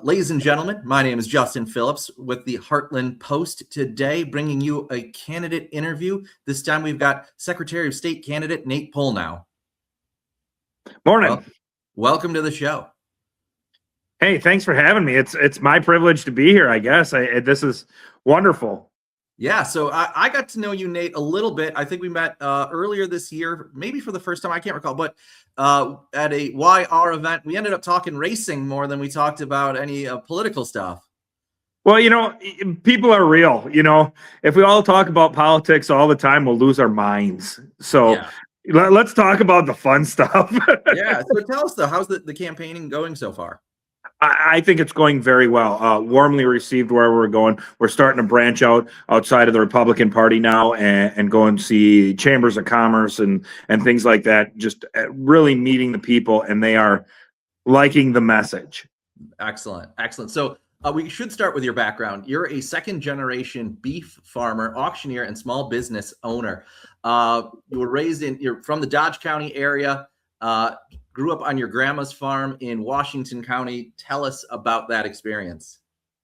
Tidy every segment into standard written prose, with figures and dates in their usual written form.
Ladies and gentlemen, my name is Justin Phillips with the Heartland Post today, bringing you a candidate interview. This time we've got Secretary of State candidate Nate Pollnow. Morning. Welcome to the show. Hey, thanks for having me. It's my privilege to be here, I guess. This is wonderful. Yeah, so I got to know you, Nate, a little bit. I think we met earlier this year, maybe for the first time. I can't recall, but at a YR event, we ended up talking racing more than we talked about any political stuff. Well, people are real. If we all talk about politics all the time, we'll lose our minds. So let's talk about the fun stuff. Yeah, so tell us, though, how's the campaigning going so far? I think it's going very well. Warmly received wherever we're going. We're starting to branch out outside of the Republican Party now and go and see chambers of commerce and things like that. Just really meeting the people, and they are liking the message. Excellent. So we should start with your background. You're a second-generation beef farmer, auctioneer, and small business owner. You're from the Dodge County area. Grew up on your grandma's farm in Washington County. Tell us about that experience.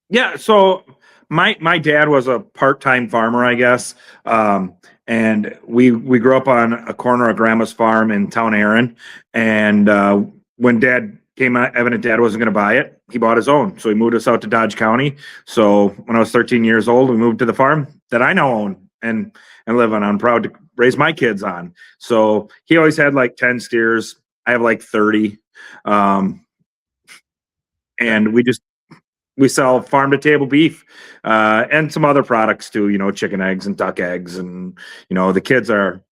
Yeah, so my dad was a part-time farmer, I guess, and we grew up on a corner of grandma's farm in Town Erin. And when Dad came out, evident Dad wasn't going to buy it, he bought his own. So he moved us out to Dodge County. So when I was 13 years old, we moved to the farm that I now own and live on. I'm proud to raise my kids on. So he always had like 10 steers. I have like 30. And we sell farm to table beef and some other products too, chicken eggs and duck eggs. And, the kids are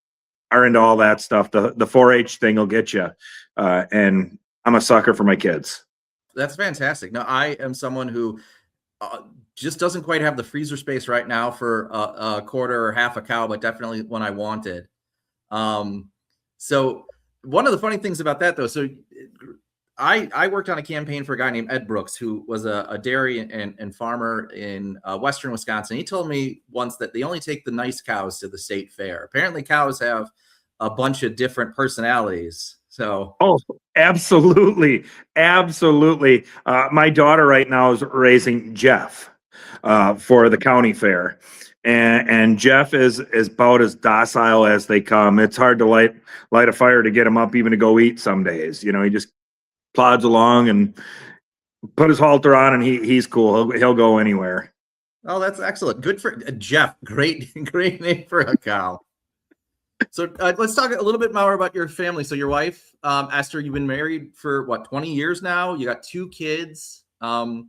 into all that stuff. The 4-H thing will get you. And I'm a sucker for my kids. That's fantastic. Now, I am someone who just doesn't quite have the freezer space right now for a quarter or half a cow, but definitely when I want it. So one of the funny things about that, though, so I worked on a campaign for a guy named Ed Brooks, who was a dairy and farmer in western Wisconsin. He told me once that they only take the nice cows to the state fair. Apparently cows have a bunch of different personalities. So absolutely. My daughter right now is raising Jeff for the county fair. And Jeff is about as docile as they come. It's hard to light a fire to get him up even to go eat some days. He just plods along and put his halter on, and he's cool. He'll go anywhere. Oh, that's excellent. Good for Jeff. Great name for a cow. So let's talk a little bit more about your family. So your wife, Esther, you've been married for 20 years now. You got 2 kids. Tell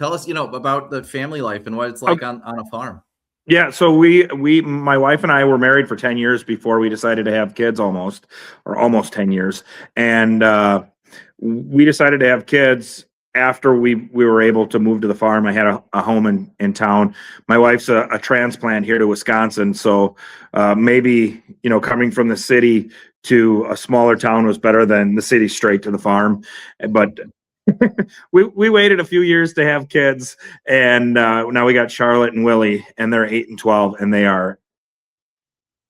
us, about the family life and what it's like on a farm. Yeah, so my wife and I were married for 10 years before we decided to have kids, almost 10 years. And we decided to have kids after we were able to move to the farm. I had a home in town. My wife's a transplant here to Wisconsin. So maybe, coming from the city to a smaller town was better than the city straight to the farm. But we waited a few years to have kids, and now we got Charlotte and Willie, and they're 8 and 12, and they're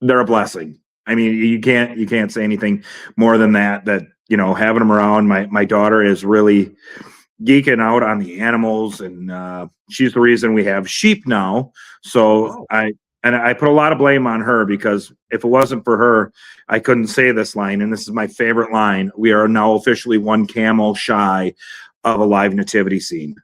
a blessing. I mean, you can't say anything more than that having them around. My daughter is really geeking out on the animals, and she's the reason we have sheep now. So I put a lot of blame on her, because if it wasn't for her, I couldn't say this line, and this is my favorite line: we are now officially 1 camel shy of a live nativity scene.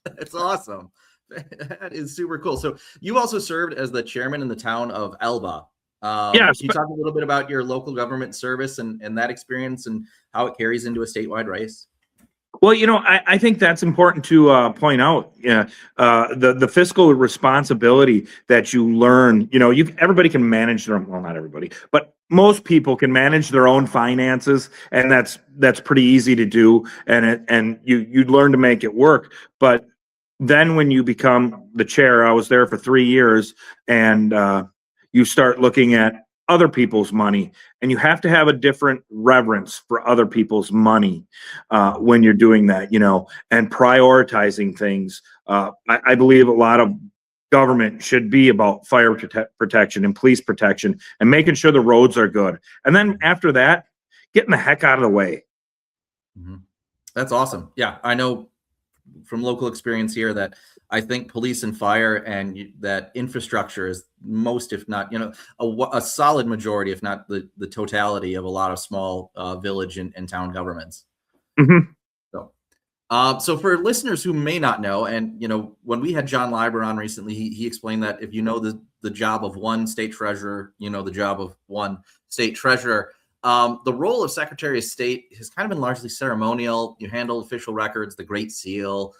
That's awesome. That is super cool. So you also served as the chairman in the town of Elba. Yes. Can you talk a little bit about your local government service and that experience and how it carries into a statewide race? Well, I think that's important to point out. The fiscal responsibility that you learn. Everybody can manage their own. Well, not everybody, but most people can manage their own finances, and that's pretty easy to do. And you learn to make it work. But then when you become the chair, I was there for 3 years, and you start looking at other people's money, and you have to have a different reverence for other people's money when you're doing that, and prioritizing things. I believe a lot of government should be about fire protection and police protection and making sure the roads are good. And then after that, getting the heck out of the way. Mm-hmm. That's awesome. Yeah, I know from local experience here that I think police and fire and that infrastructure is most, if not, a solid majority, if not the totality of a lot of small village and town governments. Mm-hmm. So for listeners who may not know, and when we had John Leiber on recently, he explained that if you know the job of one state treasurer, you know the job of one state treasurer. The role of Secretary of State has kind of been largely ceremonial. You handle official records, the Great Seal,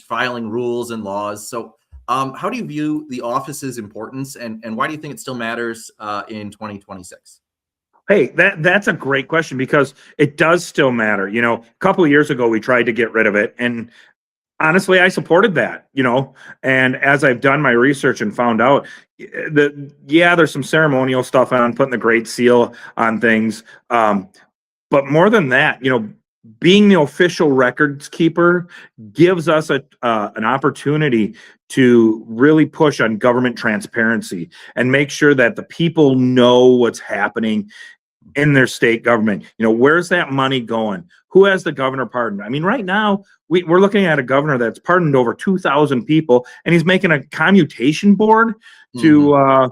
filing rules and laws. So how do you view the office's importance, and why do you think it still matters in 2026? Hey, that's a great question, because it does still matter. A couple of years ago, we tried to get rid of it. And honestly, I supported that, and as I've done my research and found out there's some ceremonial stuff on putting the Great Seal on things. But more than that, being the official records keeper gives us an opportunity to really push on government transparency and make sure that the people know what's happening in their state government. Where's that money going? Who has the governor pardoned? I mean, right now we're looking at a governor that's pardoned over 2,000 people, and he's making a commutation board to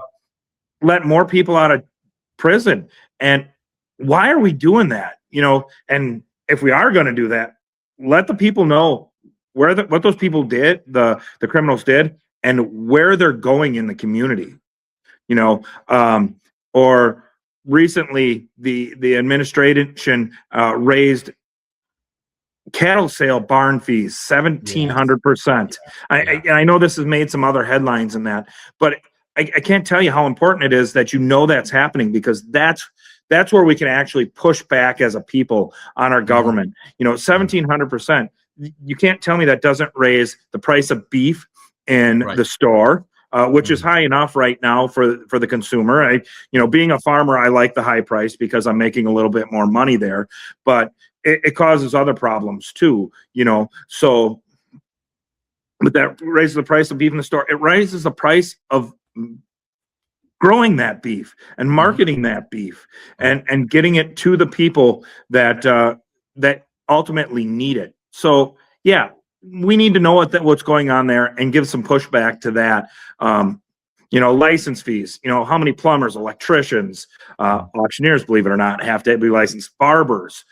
let more people out of prison. And why are we doing that? And if we are going to do that, let the people know what those people did, the criminals did, and where they're going in the community. Or recently the administration raised cattle sale barn fees 1,700%. I know this has made some other headlines in that, but I can't tell you how important it is that that's happening, because that's where we can actually push back as a people on our government. 1,700%. You can't tell me that doesn't raise the price of beef in the store, which is high enough right now for the consumer. Being a farmer, I like the high price because I'm making a little bit more money there, but it causes other problems too, so, but that raises the price of beef in the store. It raises the price of growing that beef and marketing that beef and getting it to the people that ultimately need it. So yeah, we need to know what's going on there and give some pushback to that. License fees, how many plumbers, electricians, auctioneers, believe it or not, have to be licensed, barbers.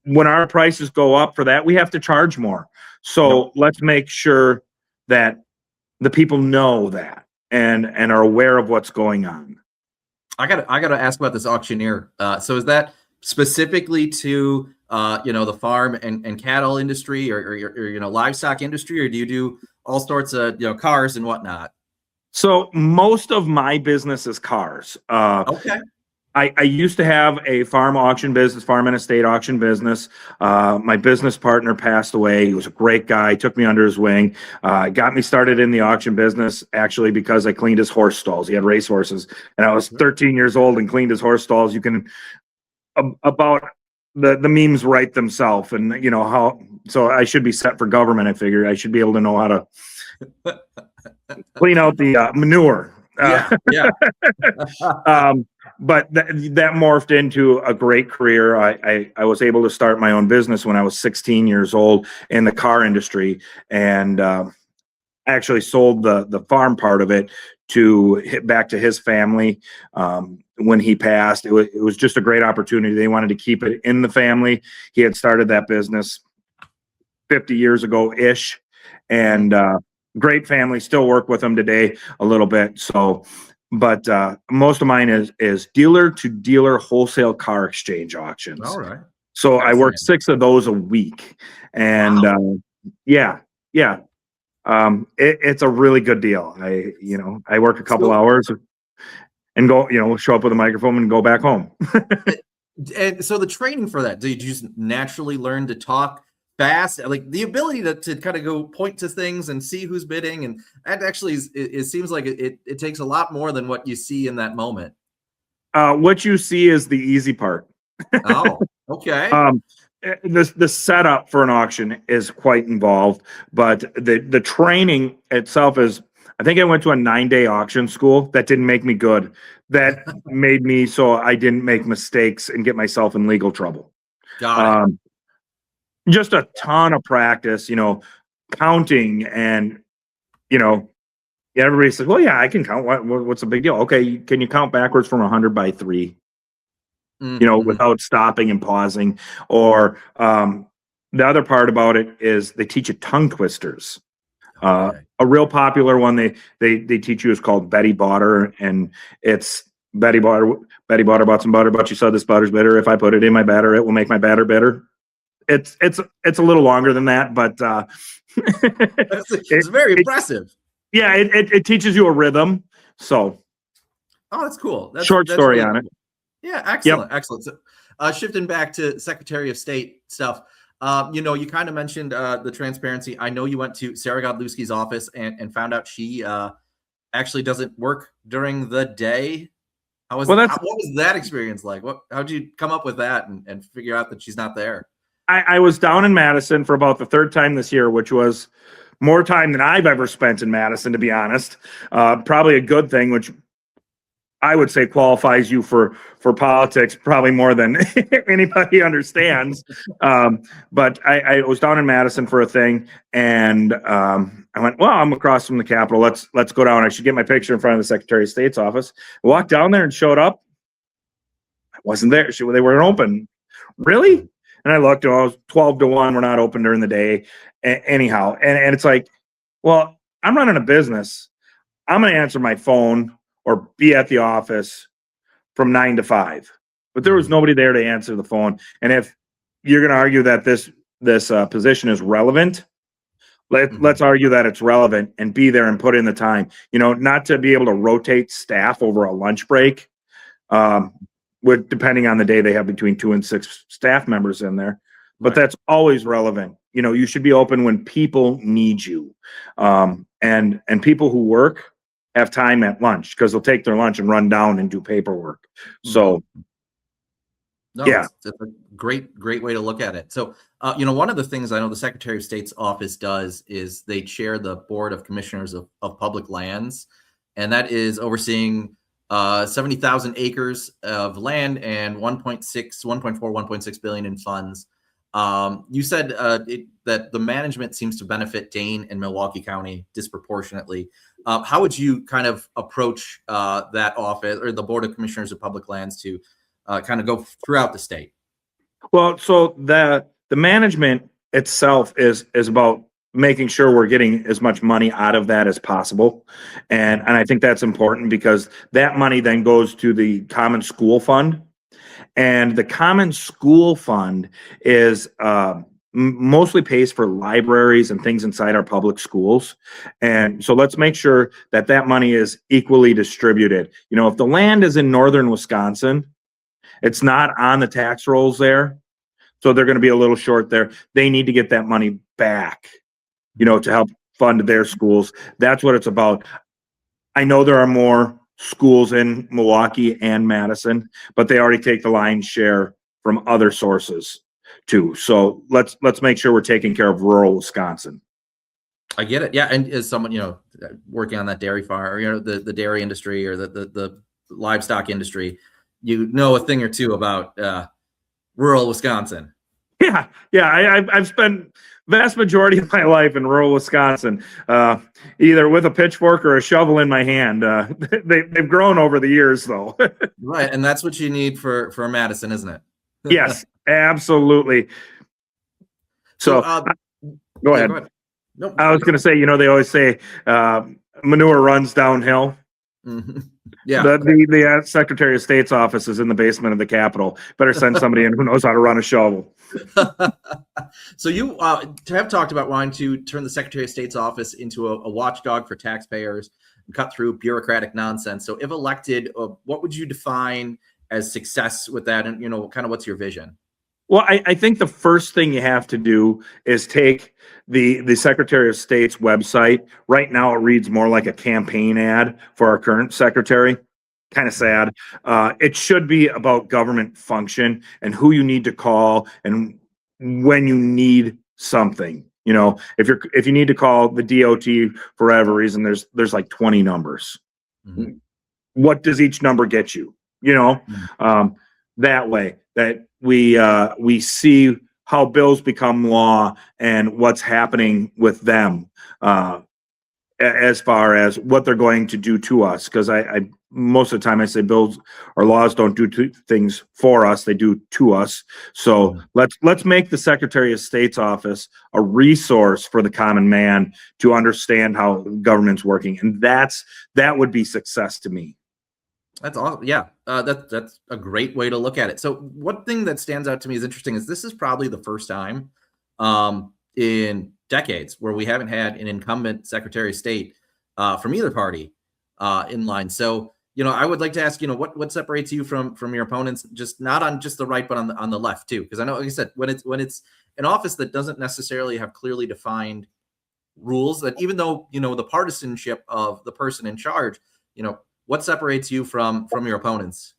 When our prices go up for that, we have to charge more. So let's make sure that the people know that and are aware of what's going on. I gotta ask about this auctioneer. So is that specifically to the farm and cattle industry or livestock industry, or do you do all sorts of cars and whatnot? So most of my business is cars. Okay. I used to have a farm and estate auction business. My business partner passed away. He was a great guy, took me under his wing, got me started in the auction business, actually, because I cleaned his horse stalls. He had race horses, and I was 13 years old and cleaned his horse stalls. You can, about the memes write themselves, and so I should be set for government. I figure I should be able to know how to clean out the manure. Yeah. But that morphed into a great career. I was able to start my own business when I was 16 years old in the car industry, and actually sold the farm part of it to hit back to his family when he passed. It was just a great opportunity. They wanted to keep it in the family. He had started that business 50 years ago-ish, and great family. Still work with them today a little bit. So, but most of mine is dealer to dealer wholesale car exchange auctions. All right. So I work 6 of those a week, and it's a really good deal. I work a couple hours and go, show up with a microphone and go back home. And so the training for that, did you just naturally learn to talk fast, like the ability to kind of go point to things and see who's bidding? And that actually it seems like it takes a lot more than what you see in that moment. What you see is the easy part. Oh, okay. The setup for an auction is quite involved, but the training itself is, I think I went to a 9-day auction school. That didn't make me good. That made me so I didn't make mistakes and get myself in legal trouble. Got it. just a ton of practice, counting and, everybody says, well, yeah, I can count. What's the big deal? Okay. Can you count backwards from 100 by 3, without stopping and pausing? Or, the other part about it is they teach you tongue twisters. Okay. A real popular one they teach you is called Betty Botter, and it's Betty Botter bought some butter, but she said this butter's bitter. If I put it in my batter, it will make my batter bitter. It's a little longer than that, but it's very impressive. Yeah, it teaches you a rhythm. So, that's cool. That's story really on it. Yeah, excellent, excellent. So, shifting back to Secretary of State stuff, you kind of mentioned the transparency. I know you went to Sarah Godlewski's office and found out she actually doesn't work during the day. What was that experience like? How'd you come up with that and figure out that she's not there? I was down in Madison for about the third time this year, which was more time than I've ever spent in Madison, to be honest. Probably a good thing, which I would say qualifies you for politics probably more than anybody understands. But I was down in Madison for a thing, and I went, well, I'm across from the Capitol. Let's go down. I should get my picture in front of the Secretary of State's office. I walked down there and showed up. I wasn't there. They weren't open. Really? And I looked, I was 12-1. We're not open during the day. Anyhow. And it's like, well, I'm running a business. I'm going to answer my phone or be at the office from 9 to 5. But there was nobody there to answer the phone. And if you're going to argue that this position is relevant, let's argue that it's relevant and be there and put in the time. Not to be able to rotate staff over a lunch break. Depending on the day, they have between 2 and 6 staff members in there, but that's always relevant. You should be open when people need you, and people who work have time at lunch because they'll take their lunch and run down and do paperwork. So, it's a great way to look at it. So, one of the things I know the Secretary of State's office does is they chair the Board of Commissioners of Public Lands, and that is overseeing 70,000 acres of land and 1.6 billion in funds. You said that the management seems to benefit Dane and Milwaukee County disproportionately. How would you kind of approach that office or the Board of Commissioners of Public Lands to kind of go throughout the state? Well, so the management itself is about making sure we're getting as much money out of that as possible. And I think that's important because that money then goes to the Common School Fund. And the Common School Fund is mostly pays for libraries and things inside our public schools. And so let's make sure that money is equally distributed. If the land is in northern Wisconsin, it's not on the tax rolls there. So they're going to be a little short there. They need to get that money back, to help fund their schools. That's what it's about. I know there are more schools in Milwaukee and Madison, but they already take the lion's share from other sources too. So let's make sure we're taking care of rural Wisconsin. I get it. Yeah. And as someone, working on that dairy farm or, the dairy industry or the livestock industry, a thing or two about rural Wisconsin. Yeah. I've spent vast majority of my life in rural Wisconsin, either with a pitchfork or a shovel in my hand. They've grown over the years, though. Right, and that's what you need for Madison, isn't it? Yes, absolutely. So, go ahead. Nope. I was going to say, they always say manure runs downhill. Mm-hmm. Yeah. The Secretary of State's office is in the basement of the Capitol. Better send somebody in who knows how to run a shovel. So you have talked about wanting to turn the Secretary of State's office into a watchdog for taxpayers and cut through bureaucratic nonsense. So if elected, what would you define as success with that? And, kind of what's your vision? Well, I think the first thing you have to do is take the Secretary of State's website. Right now, it reads more like a campaign ad for our current secretary. Kind of sad. It should be about government function and who you need to call and when you need something. If you need to call the DOT for whatever reason, there's like 20 numbers. Mm-hmm. What does each number get you? That way that we see how bills become law and what's happening with them, as far as what they're going to do to us. Because I most of the time I say bills or laws don't do things for us; they do to us. So let's make the Secretary of State's office a resource for the common man to understand how government's working, and that would be success to me. That's all. Yeah, that's a great way to look at it. So one thing that stands out to me is interesting is this is probably the first time in decades where we haven't had an incumbent Secretary of State from either party in line. So, I would like to ask, what separates you from your opponents, just not on just the right, but on the left too? Because I know, like I said, when it's an office that doesn't necessarily have clearly defined rules, that even though, the partisanship of the person in charge, what separates you from your opponents?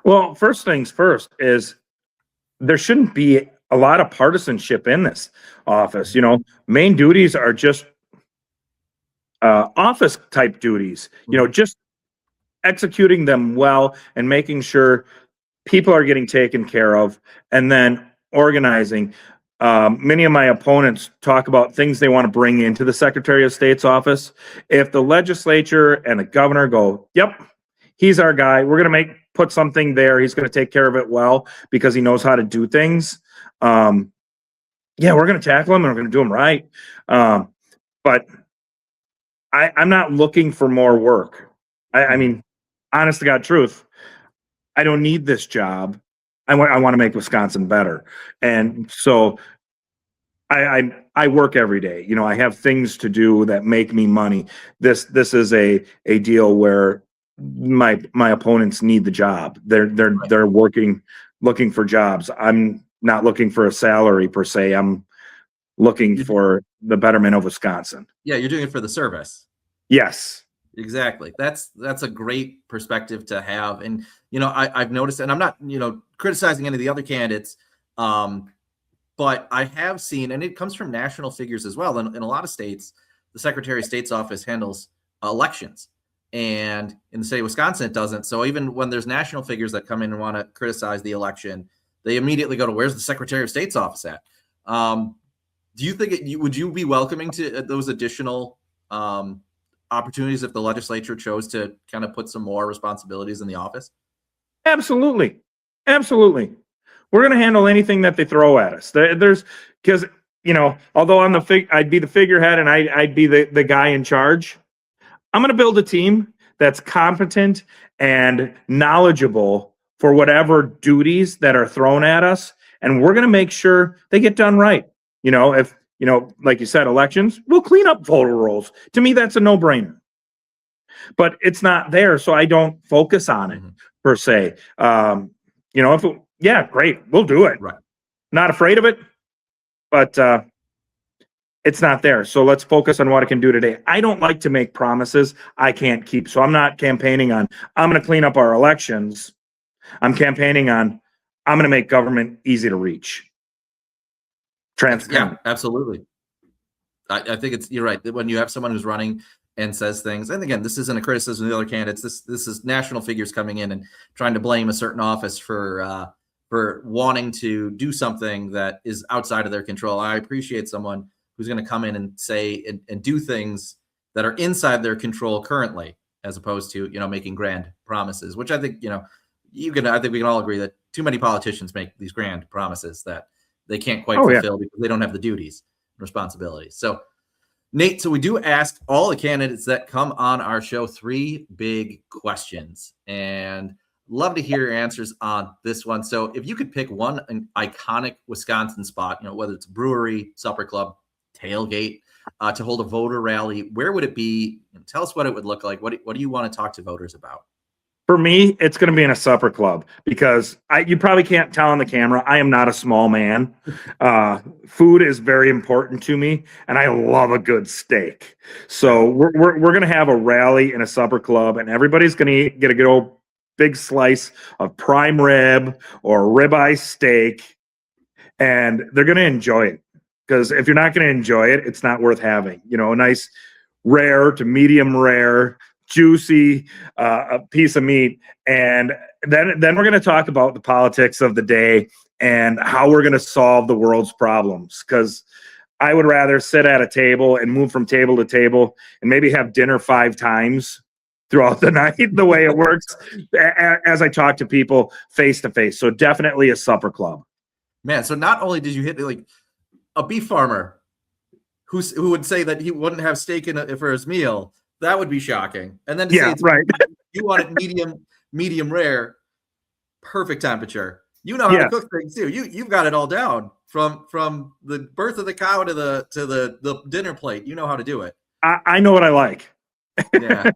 Well, first things first is there shouldn't be a lot of partisanship in this office. Main duties are just office type duties, just executing them well and making sure people are getting taken care of, and then organizing. Many of my opponents talk about things they want to bring into the Secretary of State's office. If the legislature and the governor go, yep, he's our guy, we're going to put something there, he's going to take care of it well because he knows how to do things. Yeah, we're going to tackle him and we're going to do him right. But I'm not looking for more work. I mean, honest to God truth, I don't need this job. I want to make Wisconsin better. And so I work every day. I have things to do that make me money. This is a deal where my opponents need the job. They're working, looking for jobs. I'm not looking for a salary per se. I'm looking for the betterment of Wisconsin. Yeah, you're doing it for the service. Yes. Exactly. That's a great perspective to have. And, I've noticed, and I'm not, criticizing any of the other candidates, but I have seen, and it comes from national figures as well. In a lot of states, the Secretary of State's office handles elections. And in the state of Wisconsin, it doesn't. So even when there's national figures that come in and want to criticize the election, they immediately go to, where's the Secretary of State's office at? Do you think would you be welcoming to those additional opportunities if the legislature chose to kind of put some more responsibilities in the office? Absolutely. We're going to handle anything that they throw at us. Because, although I'd be the figurehead and I'd be the guy in charge, I'm going to build a team that's competent and knowledgeable for whatever duties that are thrown at us. And we're going to make sure they get done right. If, like you said, elections, we'll clean up voter rolls. To me, that's a no-brainer. But it's not there, so I don't focus on it per se. Great, we'll do it. Right. Not afraid of it, but it's not there. So let's focus on what it can do today. I don't like to make promises I can't keep. So I'm not campaigning on, I'm going to clean up our elections. I'm campaigning on, I'm going to make government easy to reach. Transparent. Yeah, absolutely. I think you're right. When you have someone who's running and says things, and again, this isn't a criticism of the other candidates. This is national figures coming in and trying to blame a certain office for wanting to do something that is outside of their control. I appreciate someone who's going to come in and say and do things that are inside their control currently, as opposed to making grand promises. Which I think I think we can all agree that too many politicians make these grand promises that they can't quite fulfill because they don't have the duties and responsibilities. So, Nate, so we do ask all the candidates that come on our show 3 big questions, and love to hear your answers on this one. So if you could pick an iconic Wisconsin spot, whether it's a brewery, supper club, tailgate, to hold a voter rally, where would it be? Tell us what it would look like. What do you want to talk to voters about? For me, it's going to be in a supper club because you probably can't tell on the camera. I am not a small man. Food is very important to me, and I love a good steak. So we're going to have a rally in a supper club, and everybody's going to get a good old big slice of prime rib or ribeye steak, and they're going to enjoy it. Because if you're not going to enjoy it, it's not worth having. A nice rare to medium rare, juicy a piece of meat, and then we're going to talk about the politics of the day and how we're going to solve the world's problems. Because I would rather sit at a table and move from table to table and maybe have dinner 5 times throughout the night, the way it works, as I talk to people face to face. So definitely a supper club. Man, so not only did you hit like a beef farmer who would say that he wouldn't have steak for his meal, that would be shocking. And then to say right. You want it medium rare, perfect temperature. You know how to cook things too. You've got it all down from the birth of the cow to the dinner plate. You know how to do it. I know what I like. Yeah.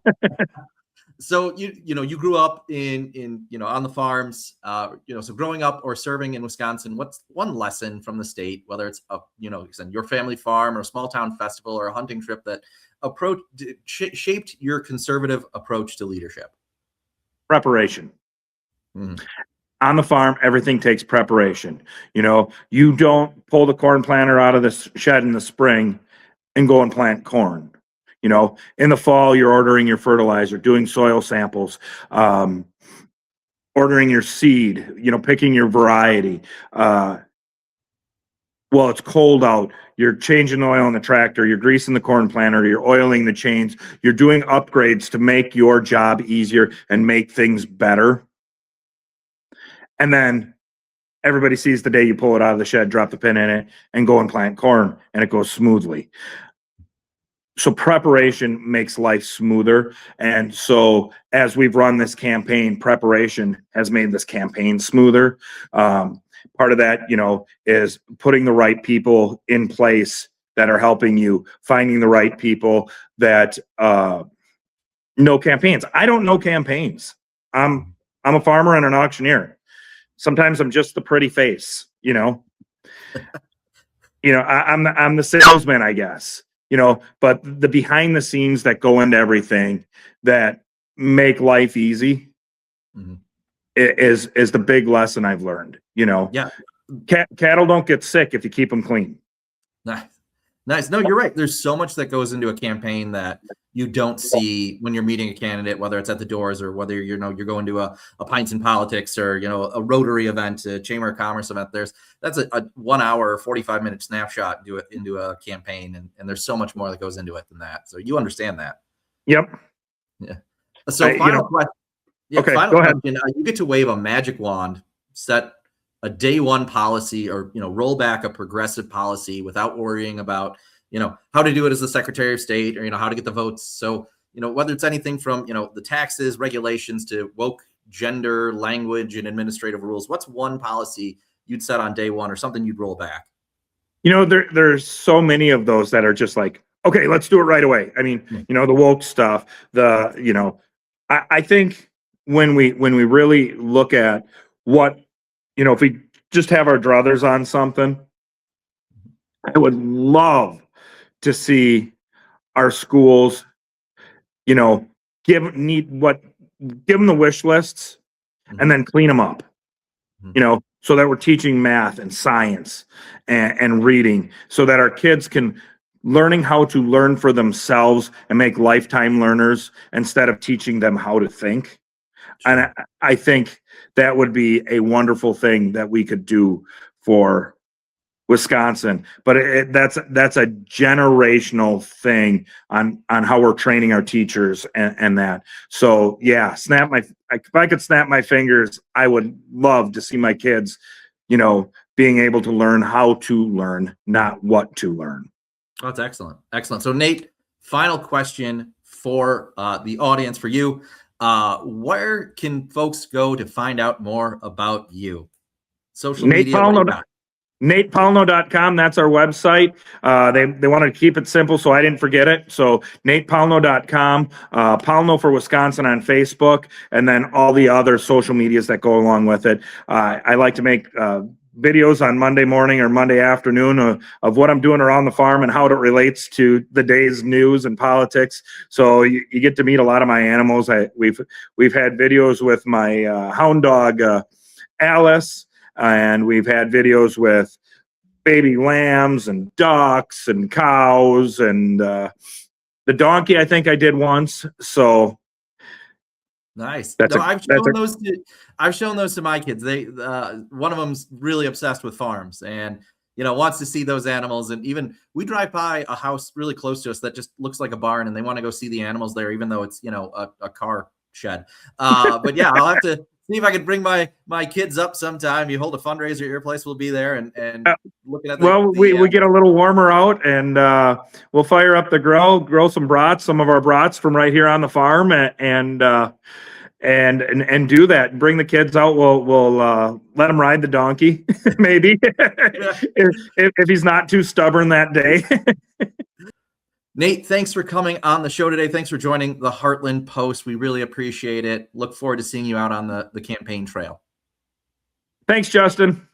So you grew up in on the farms, so growing up or serving in Wisconsin, what's one lesson from the state, whether it's your family farm or a small town festival or a hunting trip, that shaped your conservative approach to leadership? Preparation. On the farm, everything takes preparation. You don't pull the corn planter out of the shed in the spring and go and plant corn. In the fall, you're ordering your fertilizer, doing soil samples, ordering your seed, picking your variety. Well, it's cold out. You're changing the oil in the tractor. You're greasing the corn planter. You're oiling the chains. You're doing upgrades to make your job easier and make things better. And then everybody sees the day you pull it out of the shed, drop the pin in it, and go and plant corn, and it goes smoothly. So preparation makes life smoother. And so as we've run this campaign, preparation has made this campaign smoother. Part of that, is putting the right people in place that are helping you, finding the right people that know campaigns. I don't know campaigns. I'm a farmer and an auctioneer. Sometimes I'm just the pretty face, I'm the salesman, I guess. But the behind the scenes that go into everything that make life easy is the big lesson I've learned. Yeah. Cattle don't get sick if you keep them clean. Nice. No, you're right. There's so much that goes into a campaign that you don't see when you're meeting a candidate, whether it's at the doors or whether you're going to a Pints in Politics or a Rotary event, a Chamber of Commerce event. That's a 1 hour, 45-minute snapshot into a campaign, and there's so much more that goes into it than that. So you understand that. Yep. Yeah. So final question. Yeah, okay, final go ahead. question. You get to wave a magic wand, set a day one policy, or roll back a progressive policy without worrying about how to do it as the Secretary of State, or how to get the votes. So whether it's anything from the taxes, regulations, to woke gender, language, and administrative rules, what's one policy you'd set on day one, or something you'd roll back? There's so many of those that are just like, okay, let's do it right away. I mean, the woke stuff, I think when we really look at what, if we just have our druthers on something, I would love to see our schools, give them the wish lists and then clean them up, so that we're teaching math and science and reading, so that our kids can learning how to learn for themselves and make lifetime learners instead of teaching them how to think. And I think that would be a wonderful thing that we could do for Wisconsin. But that's a generational thing on how we're training our teachers and that. So yeah, if I could snap my fingers, I would love to see my kids, being able to learn how to learn, not what to learn. Oh, that's excellent. Excellent. So Nate, final question for the audience, for you. Where can folks go to find out more about you? Social media. NatePollnow.com. That's our website. They wanted to keep it simple, so I didn't forget it. So NatePollnow.com, Pollnow for Wisconsin on Facebook, and then all the other social medias that go along with it. I like to make videos on Monday morning or Monday afternoon of what I'm doing around the farm and how it relates to the day's news and politics. So you get to meet a lot of my animals. We've had videos with my hound dog, Alice, and we've had videos with baby lambs and ducks and cows and the donkey I think I did once. So Nice. That's No, a I've shown those to my kids. They one of them's really obsessed with farms and wants to see those animals. And even we drive by a house really close to us that just looks like a barn, and they want to go see the animals there, even though it's a car shed. But yeah, I'll have to see if I can bring my kids up sometime. You hold a fundraiser at your place, we'll be there and looking at we get a little warmer out, and we'll fire up the grow some brats, some of our brats from right here on the farm, and do that. Bring the kids out. We'll let them ride the donkey, maybe if he's not too stubborn that day. Nate, thanks for coming on the show today. Thanks for joining the Heartland Post. We really appreciate it. Look forward to seeing you out on the campaign trail. Thanks, Justin.